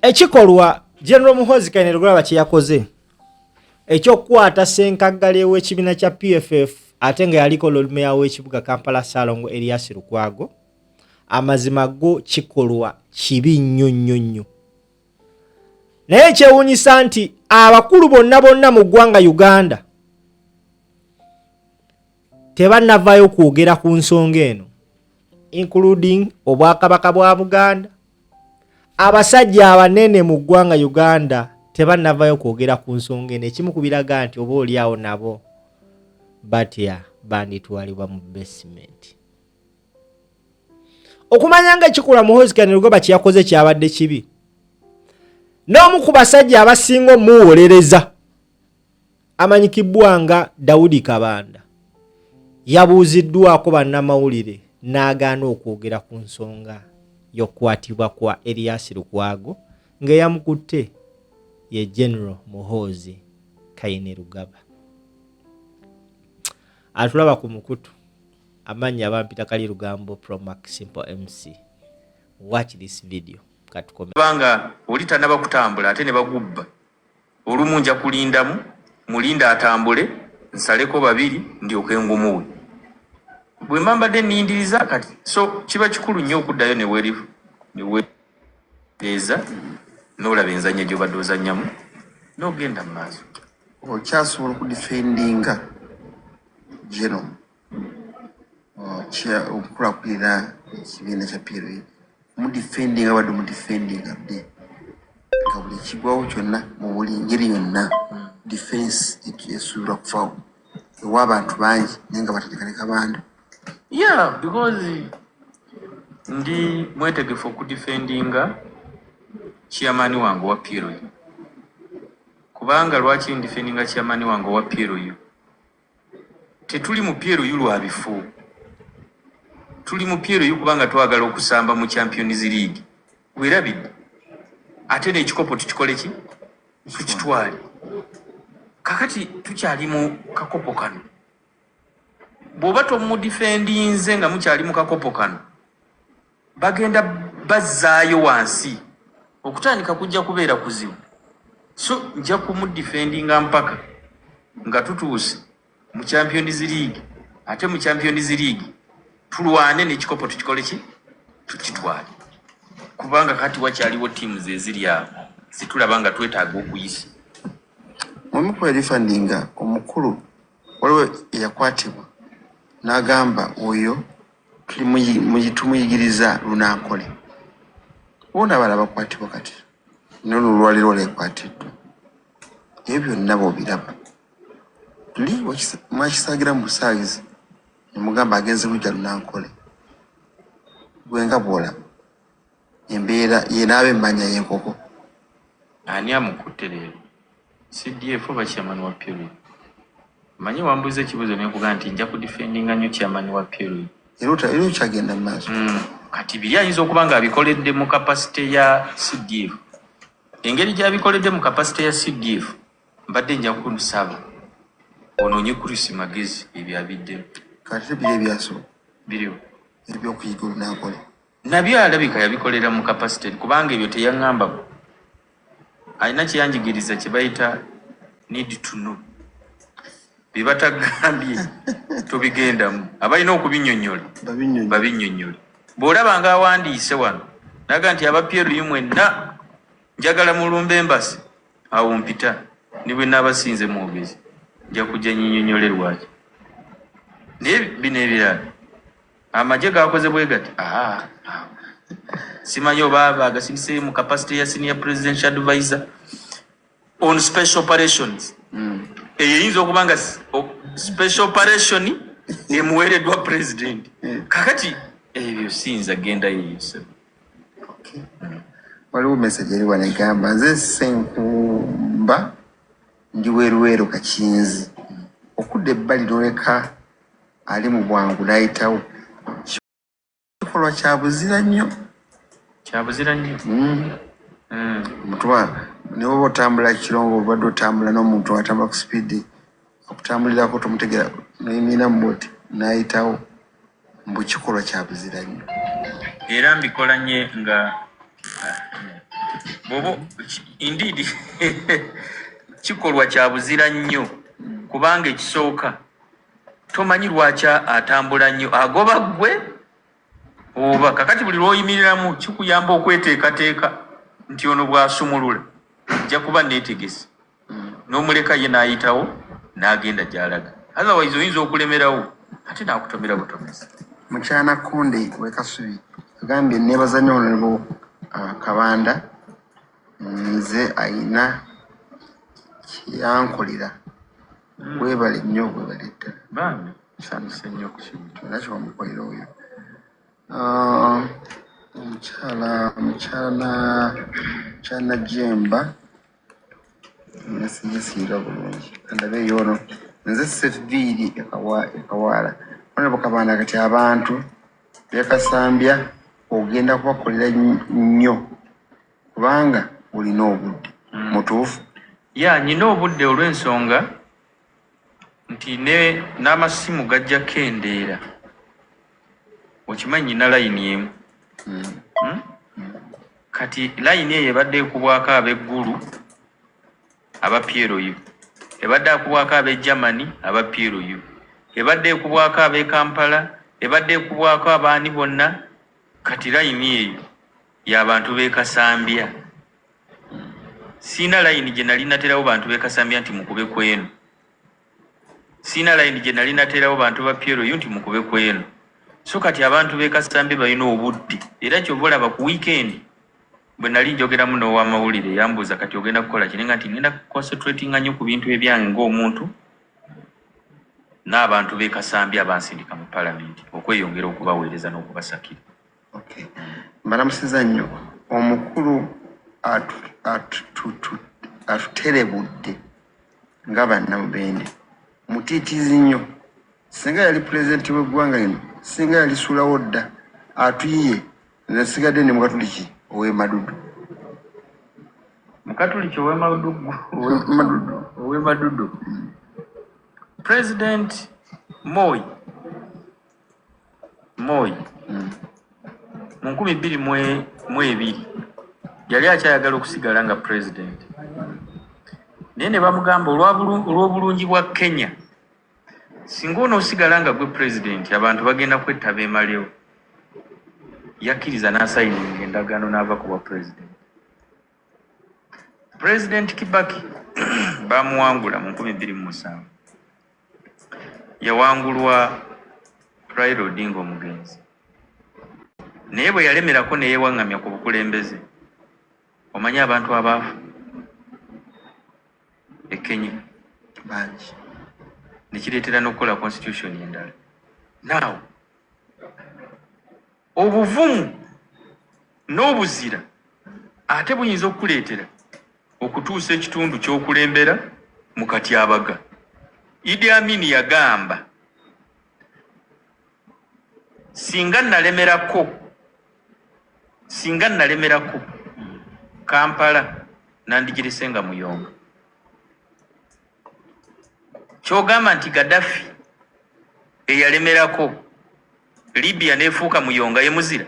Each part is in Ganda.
ekikolwa General Muhoozi Kainerugaba kye yakoze ekyokukwata ssenkaggale w'ekibiina kya PFF ate nga yaliko Lord w'ekibuga Kampala Ssaalongo Erias Lukwago, amazima go kikolwa kibi nnyo. Naye kyewuunyisa nti abakulu bonna mu ggwanga Uganda tebannavaayo kwogera ku nsonga eno, including Obwakabaka bwa Buganda. Abasajja abanene mu ggwanga Uganda tebannavaayo kwogera ku nsonga eno, ekimu ku biraga nti oba oliawo nabo batya banditwalibwa mu basement. Okumanya nga ekikola Muhoozi Kainerugaba kye yakoze kyabadde kibi, n'omu ku basajja abasinga omuwolereza amanyikibwa nga Daudi Kabanda yabuuziddwako bannamawulire n'agaana okwogera ku nsonga y'okukwatibwa kwa Erias Lukwago ng'eyamukutte ye General Muhoozi Kainerugaba. Atulaba ku mukutu amannya Bampita Kali Lugambo Promax Simple MC. Watch this video. Banga olita naba kutambula ate ne bagubba olumu nja kulindamu mulinda atambule nsaleko babiri ndi okengumuwe bwe mbambadde nindiriza kati so kiba kikulu nnyo okuddayo ne weereza n'olaba enzanya gy'obadde ozannyamu n'ogenda mu maaso okyasobola okudifendinga geno okukulakulira ekibiina kya PLO mudifendinga wadde mudifendinga bde nga buli kigwawo kyonna mu buli ngeri yonna defense esuubirwa kufaawo ewa abantu bangi naye nga batatekaleka bantu. Yeah, because ndi mwetegefu okudifendinga chairman wange wa PLO kubanga lwaki ndifendinga chairman wange wa PLO tetuli mu PLO lwa bifu tuli mu PLO kubanga twagala okusamba mu Champions League weerabidde ate n'ekikopo tukikole ki tukitwale kakati tukyali mu kakopo kano bw'oba tomudifendinze nga mukyali mu kakopo kano bagenda bazzaayo wansi okutandika kujja kubeera kuzibu so nja kumudifendinga mpaka nga tutuuse mu Champions League ate mu Champions League tulwane n'ekikopo tukikole ki tukitwale kubanga kati wakyaliwo teams eziri awo situlaba nga twetaaga okuyisa. Omukulu erifandinga omukulu waliwo eyakwatibwa n'agamba oyo tumuyigiriza lunankole bona abala bakwatibwa kati n'olwaliro lwekwatiddwa ebyo byonna boobiraba tuli mwakisagira mu busaagizi nemugamba agenze kujja lunankole gwenga bwolaba embeera yenaabe emmanya y'enkoko ani amukutte leero CDF oba chairman wa PLO manyi wambuze ekibuzo nekuga nti nja kudifendinga nnyo chairman wa PLO era kyagenda mu maaso kati biri ayinza okuba nga abikoledde mu kapasite ya CDF engeri gy'abikoledde mu kapasite ya CDF mbadde nja kumusaba onoonye kurisi magezi ebyabiddemu kati biri ebyaso biriwo ebyokuyiga olunankole nabyo alabika yabikolera mu kapasite kubanga ebyo teyaŋŋambako alina kyeyanjigiriza kye bayita need to know bye batagambye tobigendamu abalina okubinnyonnyola babinnyonnyola bw'olaba nga awandiise wano naga nti aba PLO mwenna njagala mulumba embasi awo mpita ne bwe naabasinze mwogezi nja kujja nnyinnyonnyole lwaki naye bino ebirala amagye gakoze bwe gati simanyi oba bagasindise mu capacity ya senior presidential advisor on special operations eyo eyinza okuba nga special operation emuweereddwa president kakati ebyo siyinza genda yeyo. waliwo message eri wano egamba nze Senkumba ndi weeruweeru Kakinzi okudda ebbali n'oleka ali mu bwangu n'ayitawo kikolwa kyabuzira nnyo omutuba ne woba otambula kirongo obadde otambula n'omuntu atambula ku speedi okutambulirako tomutegera n'emiina mu boti n'ayitawo mbu kikolwa kyabuzira nnyo era mbikola nnyo nga bobo indeed kikolwa kya buzira nnyo kubanga ekisooka tomanyi lwaki atambula nnyo agoba gwe oba kakati buli lw'oyimiriramu kikuyamba okweteekateeka nti ono bw'asumulula ajja kuba neetegese n'omuleka ye n'ayitawo n'agenda gy'alaga otherwise oyinza okulemerawo ate n'akutomera butomezi. Mukyana Konde w'Ekasubi agambye neebaza nnyo Honorable Kabanda nze ayina kyankolera webale nnyo webale ddala bambi kisanyusa nnyo ku kintu kyonna kyewamukolera oyo. Mukyala Jemba nasiyesiira bulungi andabe yono nze Sefviiri Ekawaala Honorable Kabanda kati abantu beekasambya ogenda kubakolera nnyo kubanga olina obudde mutuufu. Nyina obudde olw'ensonga nti n'amasimu gajja kendeera okimanyi nyina layini emu kati layini eyo ebadde ekubwako ab'eggulu aba PLU, ebadde akubwako ab'e Germany aba PLU, ebadde ekubwako ab'e Kampala, ebadde ekubwako abaani bonna. Kati layini eyo y'abantu beekasambya. Siina layini gye nali naterawo bantu beekasambya nti mukube kweno. Siina layini gye nali naterawo bantu ba PLU nti mukube kweno. So kati abantu beekasambya balina obudde era kyova olaba ku weekend bwe nali njogeramu n'ow'amawulire yambuuza kati ogenda kukola kinenga nti ngenda concentratinga nnyo ku bintu ebyange ng'omuntu n'abantu beekasambya abansindika mu palamenti okweyongera okubaweereza n'okubasakira. Okay. Mbalamusiza nnyo omukulu atuterebudde nga bannamubende mutiitizi nnyo singa yali pulezidenti w'eggwanga lino singa yali suulawo dda atuyiye nze sigadde ne mukatuliki ow'emadudu ow'emadudu President Moi mu 2022 yali akyayagala okusigala nga president naye ne bamugamba olw'obulungi bwa Kenya singa onoosigala nga gwe president abantu bagenda kwettaba emalewo. Yakkiriza n'asayininga endagaano n'ava ku bwa president. President Kibaki bamuwangula mu 2007 yawangulwa Raila Odinga omugenzi naye bwe yalemerako ne yeewaŋŋamya ku bukulembeze omanyi abantu abaafu e Kenya bangi nekireetera n'okukola constitution endala. Naawe obuvumu n'obuzira ate buyinza okukuleetera okutuusa ekitundu ky'okulembera mu katyabaga. Idi Amin yagamba singa nalemerako Kampala nandigiresenga Muyonga. Kyogamba nti Gaddafi eyalemerako Libya nefuuka Muyonga ye muzira.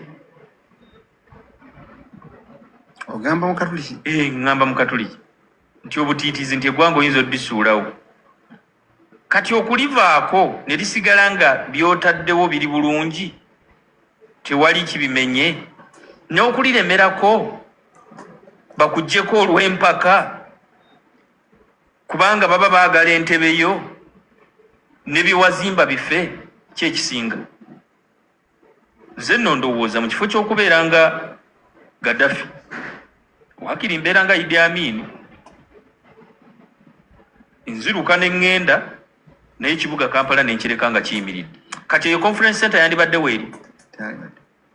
ogamba mukatuliki ngamba mukatuliki nti obutiitiizi nti eggwanga oyinza odisuulawo kati okulivaako ne lisigala nga byotaddewo biri bulungi tewali kibimenye n'okuliremerako bakuggyeko olw'empaka kubanga baba baagala entebe yo ne byewazimba bife kyekisinga. Nze nno ndowooza mu kifo ky'okubeera nga Gaddafi wakiri mbeera nga Idi Amin nziruka ne ŋŋenda naye ekibuga Kampala nenkireka nga kiyimiridde. Kati eyo conference center yandibadde weeri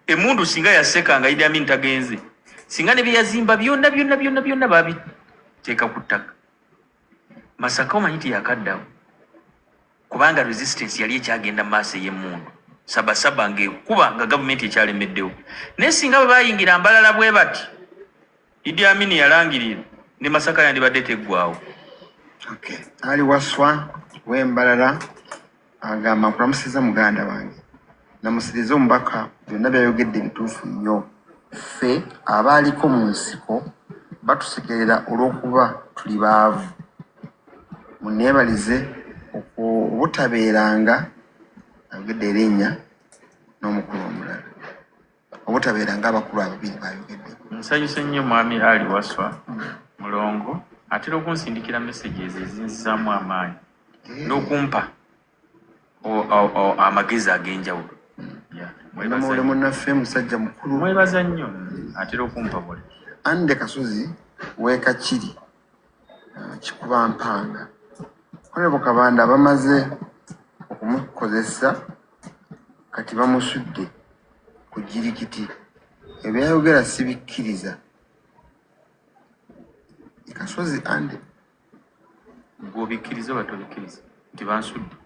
emundu singa yaseka nga Idi Amin tagenze singa ne byeyazimba byonna babiteeka ku ttaka. Masaka omanyi nti yakaddawo kubanga resistance yali ekyagenda maaso ey'emmundu sabasaba ng'ekuba nga gavumenti ekyalemeddewo naye singa bwe bayingira mbalala bwe bati Idi Amin yalangirira ne Masaka yandibadde teggwawo. Okay. Ali Waswa w'embalala agamba nkulamusiza muganda wange namusiriza omubaka byonna byayogedde bituufu nnyo ffe abaaliko mu nsiko batusekerera olw'okuba tuli baavu. Muneebalize obutabeeranga ayogedde erinnya n'omukulu omulala, obutabeeranga abakulu ababiri bayogedde. Nsanyuse nnyo mwami Ali Waswa Mulongo atera okunsindikira messages ezinzizaamu amaanyi n'okumpa amagezi ag'enjawulo. Mule munnaffe musajja mukulu, mwebaza nnyo, atera okumpa buli. Ande Kasozi Weekakiri Kikuba Mpanga Honorable Kabanda bamaze okumukozesa kati bamusudde ku jirikiti, ebyayogera sibikkiriza. Kasozi Ande Gwobikkiriza oba tobikkiriza nti bansudde?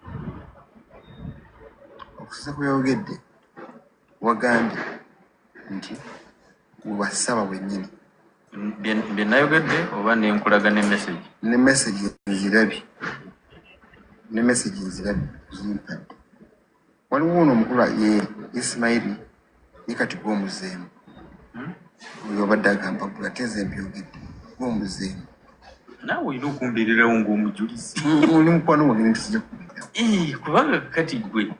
Okusa kuyogedde wagambye nti webasaba wennyini. Bye nayogedde oba nenkulaga ne message? Ne message nzirabye. Ne message nzirabye zimpadde. Waliwo ono omukulu ye Ismaili yekati gw'omuzeemu. Oyo obadde agamba gweateze mbyogedde gw'omuzeemu. Naawe olina okumbirirawo ng'omujulizi. Oli mukwano wange ntuzija kubira. Kubanga kati gwe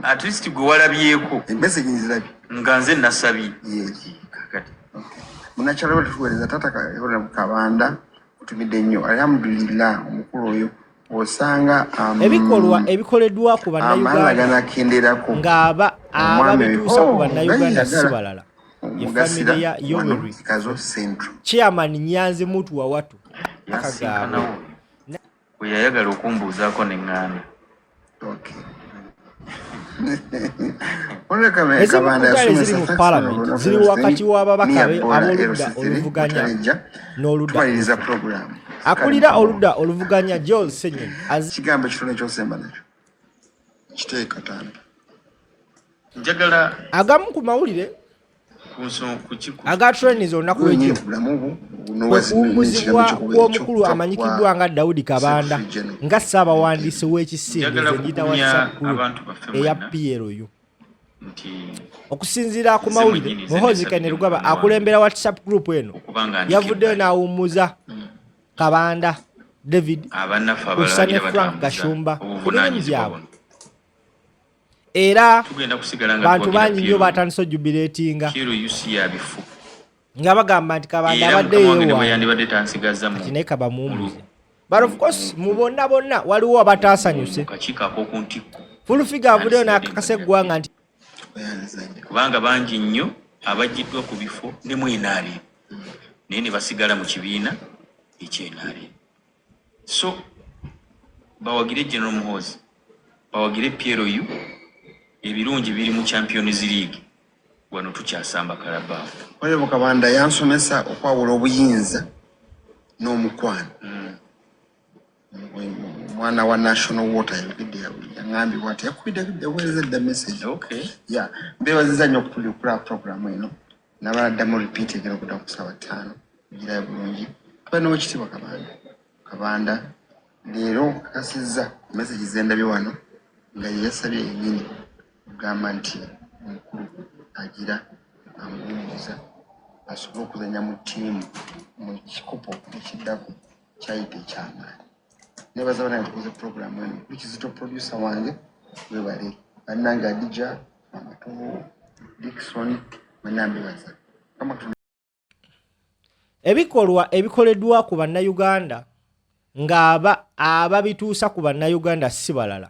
at least gwe walabyeko message nzirabye nga nze nasabye. Kakati munakyalo batuweereza taata Kabanda kutumidde nnyo. Alhamdulillah omukulu oyo osanga ebikolwa ebikoleddwa ku bannayuganda ng'aba ababituusa ku bannayuganda si balala ye famire ya Yoweri Chairman Nyanzi Mutu Wawatu akagamba we yayagala okumbuuzaako neŋŋaana. Ezimu ziri mu Parliament ziri wakati w'ababaka be ab'oludda oluvuganya n'oludda akulira oludda oluvuganya Joel Senyonyi kigambo kitono ky'osemba nakyo kiteeka tanda njagala agamu ku mawulire aga trainees olunaku lw'ekyo okuwummuzibwa kw'omukulu amanyikiddwa nga Daudi Kabanda nga ssaabawandiisi w'ekisinga ez'enjita WhatsApp group eya PLU. Okusinziira ku mawulire, Muhoozi Kainerugaba akulembera WhatsApp group eno yavuddeyo n'awummuza Kabanda David Kusane Frank Gashumba ku mirimu gyabwe. Era bantu bangi nnyo batandise ojubileetinga nga bagamba nti Kabanda abaddeyo kati naye kabamuwummuze. But of course mu bonna bonna waliwo abataasanyuse. Fulufiga avuddeyo n'akakasa eggwanga nti kubanga bangi nnyo abaggiddwa ku bifo ne mu NRM naye ne basigala mu kibiina ekye-NRM. So bawagire General Muhoozi, bawagire PLU, ebirungi biri mu Champions League wano tukyasamba Carabao. Honorable Kabanda yansomesa okwawula obuyinza n'omukwano. Mwana wa National Water yangambye bwati yakubidde weereza dda message. Mbeebaziza nnyo okutulukula programu eno n'abaddamu repeat egera okudda ku ssaawa 5 girayo bulungi. Kabanda w'ekitiibwa Kabanda leero kakasizza message zendabye wano nga yeyasabye yennyini ogamba nti omukulu agira amuwummuza asobole okuzanya mu ttiimu mu kikopo ekiddako kyayita ekyamaanyi. Nebaza bana tukoze programu eno kizito producer wange webale bannange Adija Amatubu Dickson manambebaza kama ebikolwa ebikoleddwa ku bannayuganda ng'aba ababituusa ku bannayuganda si balala